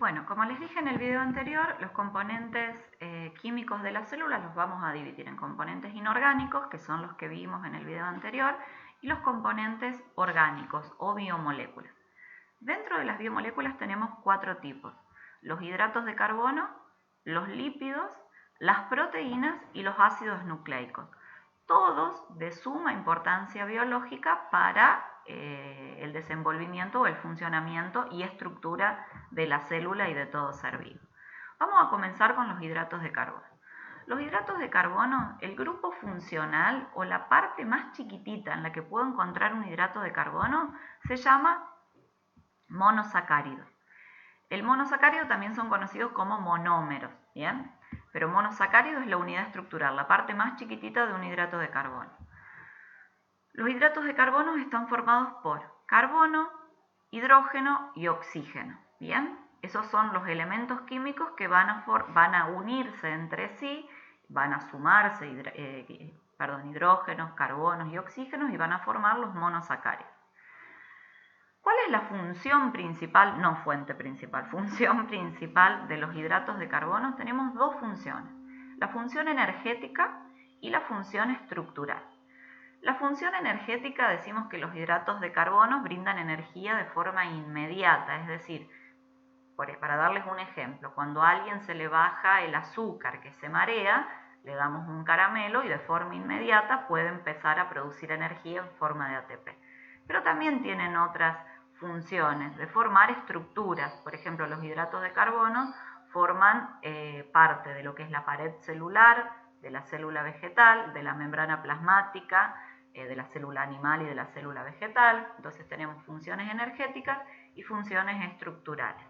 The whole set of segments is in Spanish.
Bueno, como les dije en el video anterior, los componentes químicos de la célula los vamos a dividir en componentes inorgánicos, que son los que vimos en el video anterior, y los componentes orgánicos o biomoléculas. Dentro de las biomoléculas tenemos 4 tipos: los hidratos de carbono, los lípidos, las proteínas y los ácidos nucleicos. Todos de suma importancia biológica para el desenvolvimiento o el funcionamiento y estructura de la célula y de todo ser vivo. Vamos a comenzar con los hidratos de carbono. Los hidratos de carbono, el grupo funcional o la parte más chiquitita en la que puedo encontrar un hidrato de carbono se llama monosacáridos. El monosacárido también son conocidos como monómeros, ¿bien? Pero monosacárido es la unidad estructural, la parte más chiquitita de un hidrato de carbono. Los hidratos de carbono están formados por carbono, hidrógeno y oxígeno, ¿bien? Esos son los elementos químicos que van a unirse entre sí, van a sumarse hidrógenos, carbonos y oxígenos y van a formar los monosacáridos. ¿Cuál es la función principal, no fuente principal, función principal de los hidratos de carbono? Tenemos 2 funciones, la función energética y la función estructural. La función energética, decimos que los hidratos de carbono brindan energía de forma inmediata, es decir, para darles un ejemplo, cuando a alguien se le baja el azúcar, que se marea, le damos un caramelo y de forma inmediata puede empezar a producir energía en forma de ATP. Pero también tienen otras funciones de formar estructuras. Por ejemplo, los hidratos de carbono forman parte de lo que es la pared celular, de la célula vegetal, de la membrana plasmática, de la célula animal y de la célula vegetal. Entonces tenemos funciones energéticas y funciones estructurales.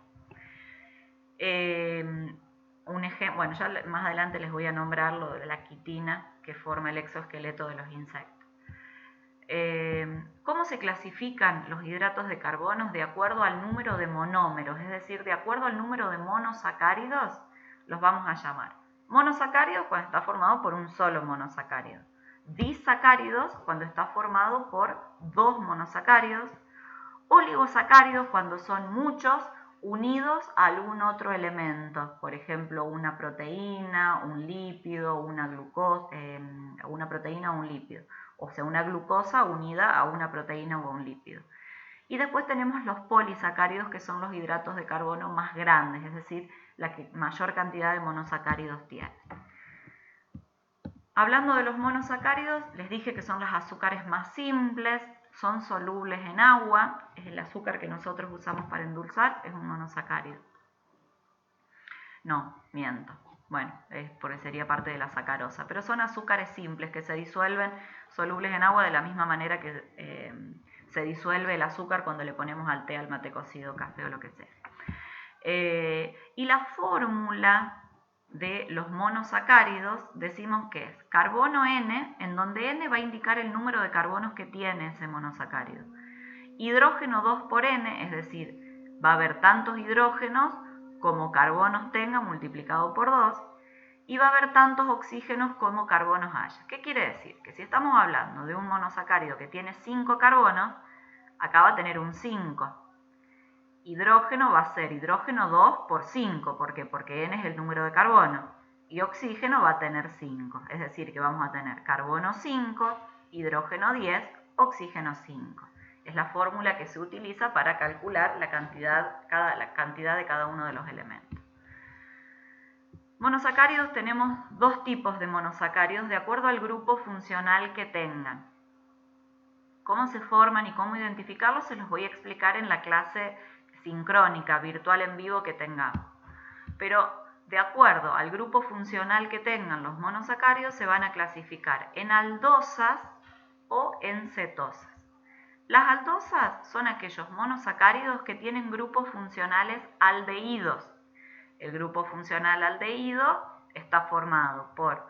Bueno, ya más adelante les voy a nombrar lo de la quitina que forma el exoesqueleto de los insectos. ¿Cómo se clasifican los hidratos de carbono? De acuerdo al número de monómeros, es decir, de acuerdo al número de monosacáridos, los vamos a llamar. Monosacáridos cuando está formado por un solo monosacárido. Disacáridos cuando está formado por 2 monosacáridos. Oligosacáridos cuando son muchos unidos a algún otro elemento, por ejemplo una proteína, un lípido, una proteína o un lípido, o sea una glucosa unida a una proteína o a un lípido. Y después tenemos los polisacáridos, que son los hidratos de carbono más grandes, es decir, la que mayor cantidad de monosacáridos tiene. Hablando de los monosacáridos, les dije que son los azúcares más simples, son solubles en agua, es el azúcar que nosotros usamos para endulzar, es un monosacárido. No, miento. Bueno, porque sería parte de la sacarosa, pero son azúcares simples que se disuelven solubles en agua de la misma manera que se disuelve el azúcar cuando le ponemos al té, al mate cocido, café o lo que sea. Y la fórmula de los monosacáridos decimos que es carbono N, en donde N va a indicar el número de carbonos que tiene ese monosacárido. Hidrógeno 2 por N, es decir, va a haber tantos hidrógenos como carbonos tenga multiplicado por 2, y va a haber tantos oxígenos como carbonos haya. ¿Qué quiere decir? Que si estamos hablando de un monosacárido que tiene 5 carbonos, acá va a tener un 5. Hidrógeno va a ser hidrógeno 2 por 5. ¿Por qué? Porque N es el número de carbono. Y oxígeno va a tener 5. Es decir, que vamos a tener carbono 5, hidrógeno 10, oxígeno 5. Es la fórmula que se utiliza para calcular la cantidad de cada uno de los elementos. Monosacáridos, tenemos 2 tipos de monosacáridos de acuerdo al grupo funcional que tengan. Cómo se forman y cómo identificarlos se los voy a explicar en la clase sincrónica, virtual en vivo que tengamos. Pero de acuerdo al grupo funcional que tengan los monosacáridos se van a clasificar en aldosas o en cetosas. Las aldosas son aquellos monosacáridos que tienen grupos funcionales aldehídos. El grupo funcional aldehído está formado por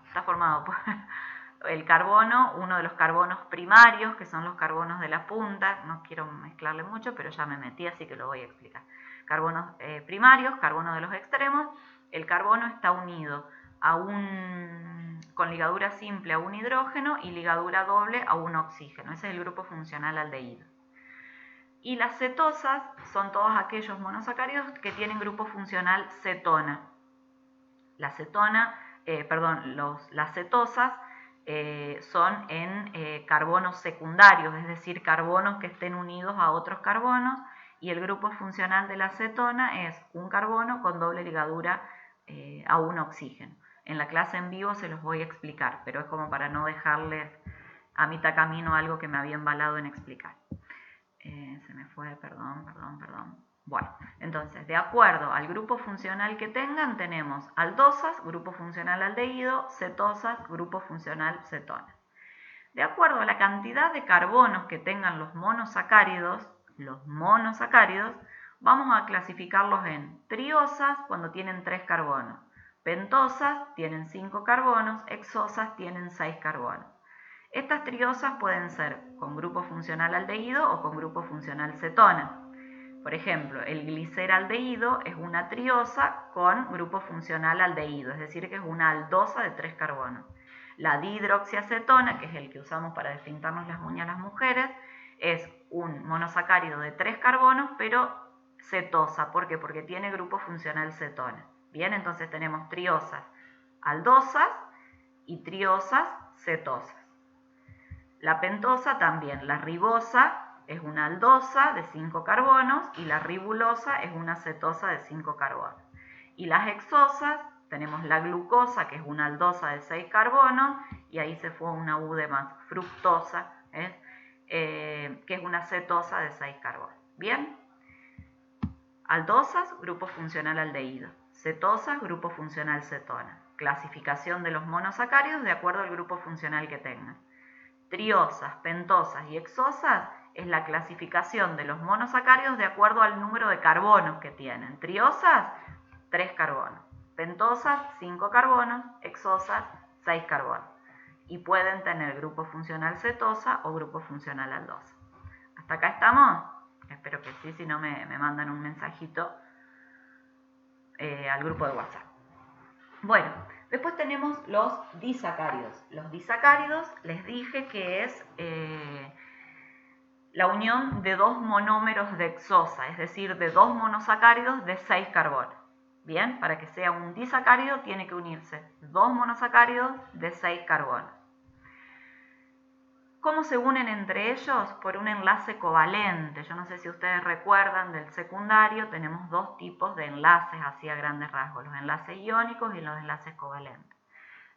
está formado por el carbono, uno de los carbonos primarios, que son los carbonos de la punta, no quiero mezclarle mucho, pero ya me metí, así que lo voy a explicar. Carbonos primarios, carbono de los extremos. El carbono está unido con ligadura simple a un hidrógeno y ligadura doble a un oxígeno. Ese es el grupo funcional aldehído. Y las cetosas son todos aquellos monosacáridos que tienen grupo funcional cetona. Las cetosas son en carbonos secundarios, es decir, carbonos que estén unidos a otros carbonos, y el grupo funcional de la cetona es un carbono con doble ligadura a un oxígeno. En la clase en vivo se los voy a explicar, pero es como para no dejarles a mitad camino algo que me había embalado en explicar. Se me fue, perdón. Bueno, entonces, de acuerdo al grupo funcional que tengan, tenemos aldosas, grupo funcional aldehído, cetosas, grupo funcional cetona. De acuerdo a la cantidad de carbonos que tengan los monosacáridos, vamos a clasificarlos en triosas cuando tienen 3 carbonos, pentosas tienen 5 carbonos, hexosas tienen 6 carbonos. Estas triosas pueden ser con grupo funcional aldehído o con grupo funcional cetona. Por ejemplo, el gliceraldehído es una triosa con grupo funcional aldehído, es decir, que es una aldosa de 3 carbonos. La dihidroxiacetona, que es el que usamos para despintarnos las uñas a las mujeres, es un monosacárido de 3 carbonos, pero cetosa. ¿Por qué? Porque tiene grupo funcional cetona. Bien, entonces tenemos triosas aldosas y triosas cetosas. La pentosa también, la ribosa es una aldosa de 5 carbonos y la ribulosa es una cetosa de 5 carbonos. Y las hexosas, tenemos la glucosa, que es una aldosa de 6 carbonos, y ahí se fue una U de más, fructosa, que es una cetosa de 6 carbonos. ¿Bien? Aldosas, grupo funcional aldehído. Cetosas, grupo funcional cetona. Clasificación de los monosacáridos de acuerdo al grupo funcional que tengan. Triosas, pentosas y hexosas es la clasificación de los monosacáridos de acuerdo al número de carbonos que tienen. Triosas, 3 carbonos. Pentosas, 5 carbonos. Hexosas, 6 carbonos. Y pueden tener grupo funcional cetosa o grupo funcional aldosa. ¿Hasta acá estamos? Espero que sí, si no me mandan un mensajito al grupo de WhatsApp. Bueno, después tenemos los disacáridos. Los disacáridos les dije que es la unión de 2 monómeros de hexosa, es decir, de 2 monosacáridos de 6 carbonos. Bien, para que sea un disacárido tiene que unirse 2 monosacáridos de 6 carbonos. ¿Cómo se unen entre ellos? Por un enlace covalente. Yo no sé si ustedes recuerdan del secundario, tenemos 2 tipos de enlaces así a grandes rasgos, los enlaces iónicos y los enlaces covalentes.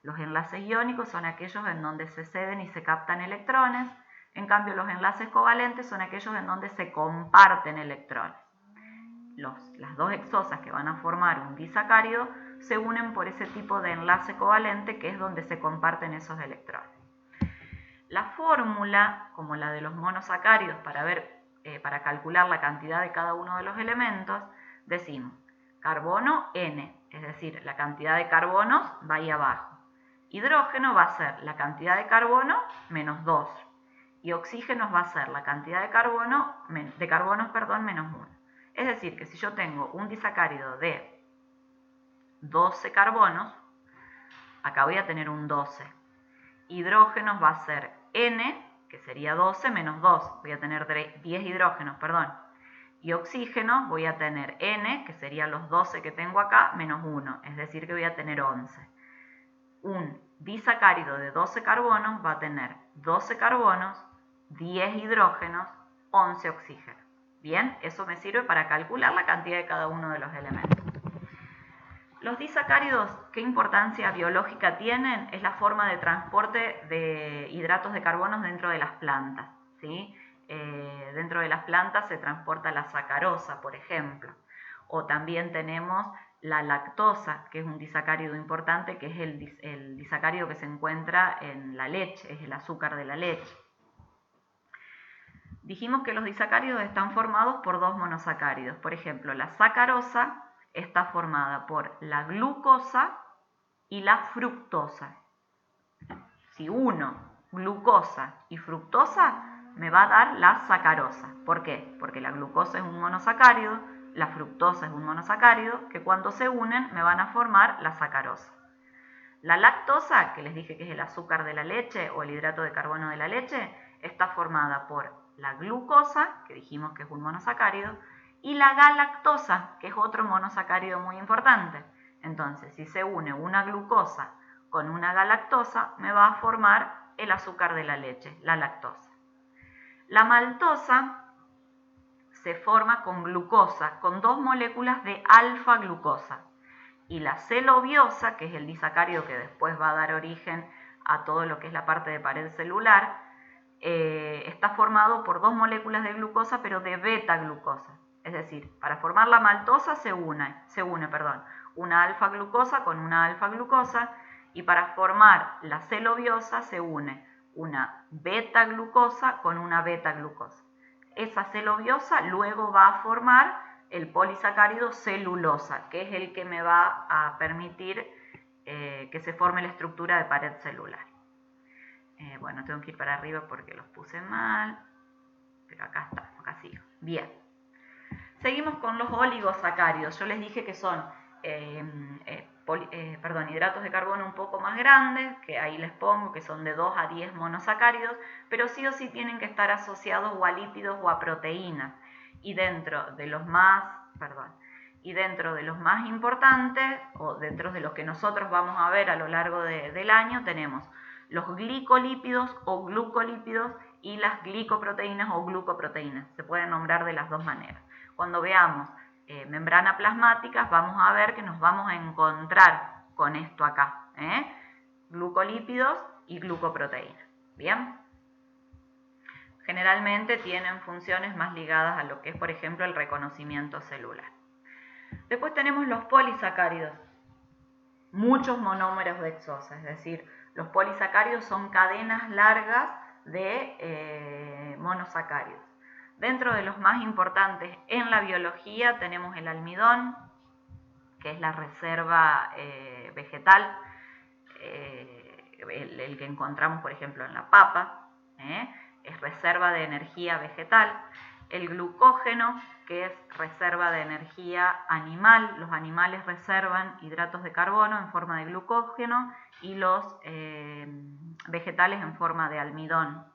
Los enlaces iónicos son aquellos en donde se ceden y se captan electrones, en cambio los enlaces covalentes son aquellos en donde se comparten electrones. Las 2 hexosas que van a formar un disacárido se unen por ese tipo de enlace covalente que es donde se comparten esos electrones. La fórmula, como la de los monosacáridos, para calcular la cantidad de cada uno de los elementos, decimos carbono N, es decir, la cantidad de carbonos va ahí abajo. Hidrógeno va a ser la cantidad de carbono menos 2. Y oxígeno va a ser la cantidad de carbonos menos 1. Es decir, que si yo tengo un disacárido de 12 carbonos, acá voy a tener un 12. Hidrógenos va a ser N, que sería 12 menos 2, voy a tener 10 hidrógenos, y oxígeno voy a tener N, que serían los 12 que tengo acá, menos 1, es decir que voy a tener 11. Un disacárido de 12 carbonos va a tener 12 carbonos, 10 hidrógenos, 11 oxígenos. Bien, eso me sirve para calcular la cantidad de cada uno de los elementos. Los disacáridos, ¿qué importancia biológica tienen? Es la forma de transporte de hidratos de carbono dentro de las plantas, ¿sí? Dentro de las plantas se transporta la sacarosa, por ejemplo. O también tenemos la lactosa, que es un disacárido importante, que es el disacárido que se encuentra en la leche, es el azúcar de la leche. Dijimos que los disacáridos están formados por 2 monosacáridos. Por ejemplo, la sacarosa está formada por la glucosa y la fructosa. Si uno glucosa y fructosa, me va a dar la sacarosa. ¿Por qué? Porque la glucosa es un monosacárido, la fructosa es un monosacárido, que cuando se unen me van a formar la sacarosa. La lactosa, que les dije que es el azúcar de la leche o el hidrato de carbono de la leche, está formada por la glucosa, que dijimos que es un monosacárido, y la galactosa, que es otro monosacárido muy importante. Entonces, si se une una glucosa con una galactosa, me va a formar el azúcar de la leche, la lactosa. La maltosa se forma con glucosa, con 2 moléculas de alfa-glucosa. Y la celobiosa, que es el disacárido que después va a dar origen a todo lo que es la parte de pared celular, está formado por 2 moléculas de glucosa, pero de beta-glucosa. Es decir, para formar la maltosa se une una alfa-glucosa con una alfa-glucosa, y para formar la celobiosa se une una beta-glucosa con una beta-glucosa. Esa celobiosa luego va a formar el polisacárido celulosa, que es el que me va a permitir que se forme la estructura de pared celular. Bueno, tengo que ir para arriba porque los puse mal, pero acá está, acá sigo. Bien. Seguimos con los oligosacáridos. Yo les dije que son hidratos de carbono un poco más grandes, que ahí les pongo que son de 2 a 10 monosacáridos, pero sí o sí tienen que estar asociados o a lípidos o a proteínas. Y dentro de los más importantes, o dentro de los que nosotros vamos a ver a lo largo del año, tenemos los glicolípidos o glucolípidos y las glicoproteínas o glucoproteínas. Se pueden nombrar de las dos maneras. Cuando veamos membrana plasmáticas, vamos a ver que nos vamos a encontrar con esto acá, glucolípidos y glucoproteínas. ¿Bien? Generalmente tienen funciones más ligadas a lo que es, por ejemplo, el reconocimiento celular. Después tenemos los polisacáridos, muchos monómeros de hexosa, es decir, los polisacáridos son cadenas largas de monosacáridos. Dentro de los más importantes en la biología tenemos el almidón, que es la reserva vegetal, el que encontramos, por ejemplo, en la papa, es reserva de energía vegetal. El glucógeno, que es reserva de energía animal. Los animales reservan hidratos de carbono en forma de glucógeno y los vegetales en forma de almidón.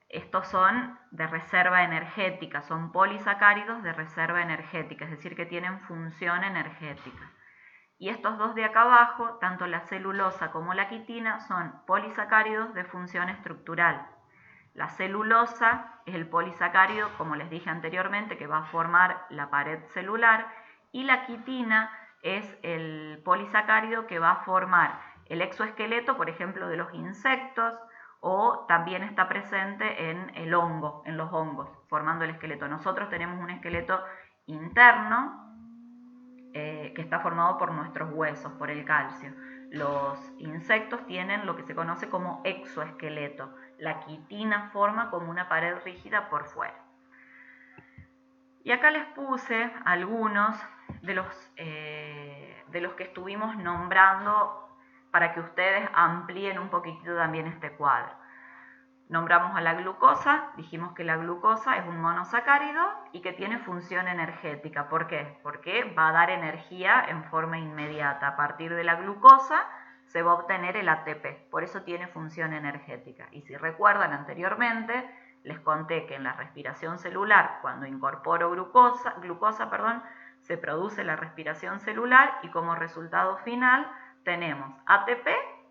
Estos son de reserva energética, son polisacáridos de reserva energética, es decir, que tienen función energética. Y estos dos de acá abajo, tanto la celulosa como la quitina, son polisacáridos de función estructural. La celulosa es el polisacárido, como les dije anteriormente, que va a formar la pared celular, y la quitina es el polisacárido que va a formar el exoesqueleto, por ejemplo, de los insectos, o también está presente en el hongo, en los hongos, formando el esqueleto. Nosotros tenemos un esqueleto interno que está formado por nuestros huesos, por el calcio. Los insectos tienen lo que se conoce como exoesqueleto. La quitina forma como una pared rígida por fuera. Y acá les puse algunos de los que estuvimos nombrando para que ustedes amplíen un poquitito también este cuadro. Nombramos a la glucosa, dijimos que la glucosa es un monosacárido y que tiene función energética. ¿Por qué? Porque va a dar energía en forma inmediata. A partir de la glucosa se va a obtener el ATP, por eso tiene función energética. Y si recuerdan anteriormente, les conté que en la respiración celular, cuando incorporo glucosa, se produce la respiración celular y como resultado final tenemos ATP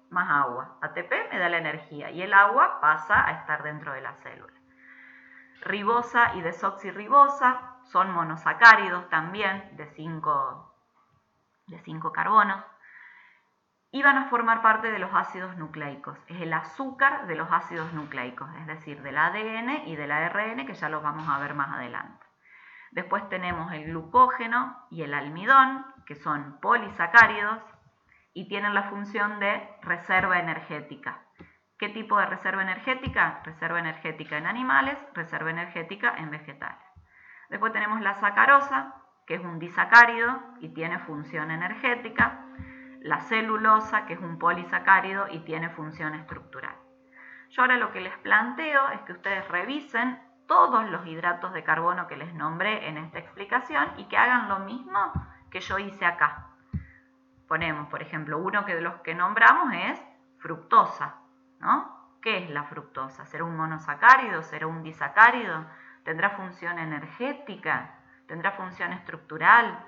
más agua. ATP me da la energía y el agua pasa a estar dentro de la célula. Ribosa y desoxirribosa son monosacáridos también de 5 carbonos y van a formar parte de los ácidos nucleicos. Es el azúcar de los ácidos nucleicos, es decir, del ADN y del ARN, que ya los vamos a ver más adelante. Después tenemos el glucógeno y el almidón, que son polisacáridos y tienen la función de reserva energética. ¿Qué tipo de reserva energética? Reserva energética en animales, reserva energética en vegetales. Después tenemos la sacarosa, que es un disacárido y tiene función energética. La celulosa, que es un polisacárido y tiene función estructural. Yo ahora lo que les planteo es que ustedes revisen todos los hidratos de carbono que les nombré en esta explicación y que hagan lo mismo que yo hice acá. Ponemos, por ejemplo, uno de los que nombramos es fructosa, ¿no? ¿Qué es la fructosa? ¿Será un monosacárido? ¿Será un disacárido? ¿Tendrá función energética? ¿Tendrá función estructural?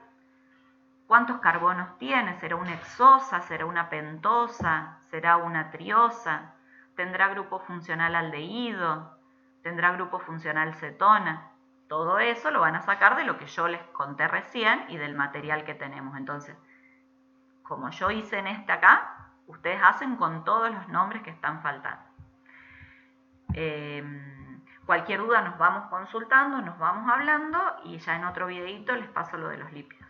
¿Cuántos carbonos tiene? ¿Será una hexosa? ¿Será una pentosa? ¿Será una triosa? ¿Tendrá grupo funcional aldehído? ¿Tendrá grupo funcional cetona? Todo eso lo van a sacar de lo que yo les conté recién y del material que tenemos. Entonces, como yo hice en este acá, ustedes hacen con todos los nombres que están faltando. Cualquier duda nos vamos consultando, nos vamos hablando y ya en otro videito les paso lo de los lípidos.